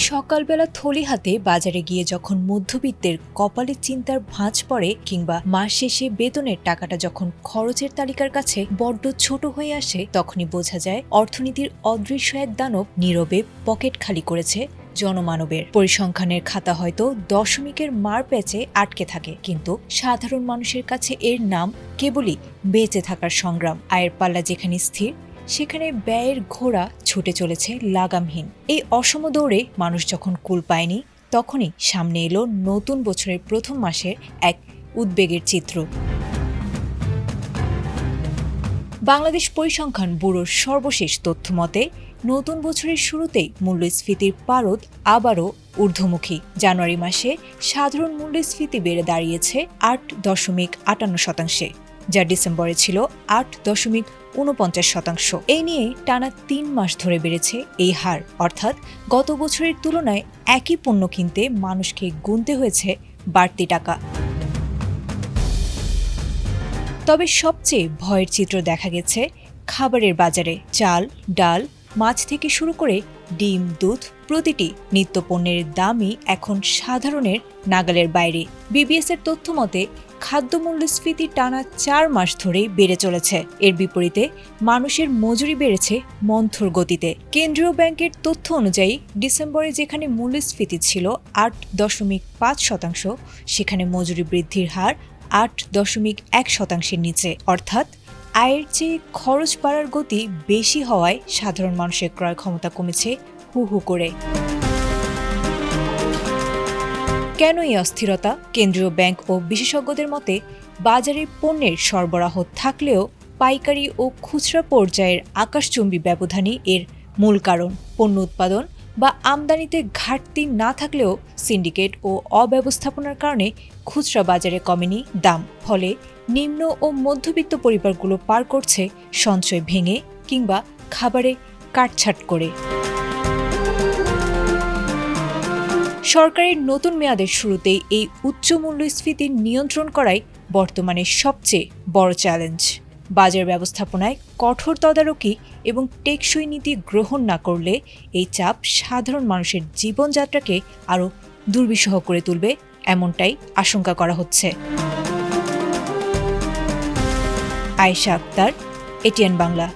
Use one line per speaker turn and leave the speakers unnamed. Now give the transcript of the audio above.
সকালবেলা থলি হাতে বাজারে গিয়ে যখন মধ্যবিত্তের কপালে চিন্তার ভাঁজ পড়ে কিংবা মাস শেষে বেতনের টাকাটা যখন খরচের তালিকার কাছে বড্ড ছোট হয়ে আসে, তখনই বোঝা যায় অর্থনীতির অদৃশ্য এক দানব নীরবে পকেট খালি করেছে জনমানবের। পরিসংখ্যানের খাতা হয়তো দশমিকের মার প্যাচে আটকে থাকে, কিন্তু সাধারণ মানুষের কাছে এর নাম কেবলই বেঁচে থাকার সংগ্রাম। আয়ের পাল্লা যেখানে স্থির, সেখানে ব্যয়ের ঘোড়া ছুটে চলেছে লাগামহীন। এই অসম দৌড়ে মানুষ যখন কুল পায়নি, তখনই সামনে এলো নতুন বছরের প্রথম মাসের এক উদ্বেগের চিত্র। বাংলাদেশ পরিসংখ্যান ব্যুরোর সর্বশেষ তথ্য মতে নতুন বছরের শুরুতেই মূল্যস্ফীতির পারদ আবারও ঊর্ধ্বমুখী। জানুয়ারি মাসে সাধারণ মূল্যস্ফীতি বেড়ে দাঁড়িয়েছে 8.58%, যা ডিসেম্বরে ছিল 8.49%। এই নিয়ে টানা 3 মাস ধরে বেড়েছে এই হার, অর্থাৎ গত বছরের তুলনায় একই পণ্য কিনতে মানুষকে গুনতে হয়েছে বাড়তি টাকা। তবে সবচেয়ে ভয়ের চিত্র দেখা গেছে খাবারের বাজারে। চাল, ডাল, মাছ থেকে শুরু করে ডিম, দুধ, প্রতিটি নিত্যপণ্যের দামই এখন সাধারণের নাগালের বাইরে। বিবিএস এর তথ্য মতে খাদ্য মূল্যস্ফীতি টানা 4 মাস ধরেই বেড়ে চলেছে। এর বিপরীতে মানুষের মজুরি বেড়েছে মন্থর গতিতে। কেন্দ্রীয় ব্যাংকের তথ্য অনুযায়ী ডিসেম্বরে যেখানে মূল্যস্ফীতি ছিল 8.5%, সেখানে মজুরি বৃদ্ধির হার 8.1%-এর নিচে। অর্থাৎ আয়ের চেয়ে খরচ বাড়ার গতি বেশি হওয়ায় সাধারণ মানুষের ক্রয় ক্ষমতা কমেছে হু হু করে। কেন এই অস্থিরতা? কেন্দ্রীয় ব্যাংক ও বিশেষজ্ঞদের মতে বাজারে পণ্যের সরবরাহ থাকলেও পাইকারি ও খুচরা পর্যায়ের আকাশচুম্বী ব্যবধানই এর মূল কারণ। পণ্য উৎপাদন বা আমদানিতে ঘাটতি না থাকলেও সিন্ডিকেট ও অব্যবস্থাপনার কারণে খুচরা বাজারে কমেনি দাম। ফলে নিম্ন ও মধ্যবিত্ত পরিবারগুলো পার করছে সঞ্চয় ভেঙে কিংবা খাবারে কাটছাট করে। সরকারের নতুন মেয়াদের শুরুতেই এই উচ্চ মূল্যস্ফীতি নিয়ন্ত্রণ করাই বর্তমানে সবচেয়ে বড় চ্যালেঞ্জ। বাজার ব্যবস্থাপনায় কঠোর তদারকি এবং টেকসই নীতি গ্রহণ না করলে এই চাপ সাধারণ মানুষের জীবনযাত্রাকে আরও দুর্বিষহ করে তুলবে, এমনটাই আশঙ্কা করা হচ্ছে। আয়েশা আক্তার, এটিএন বাংলা।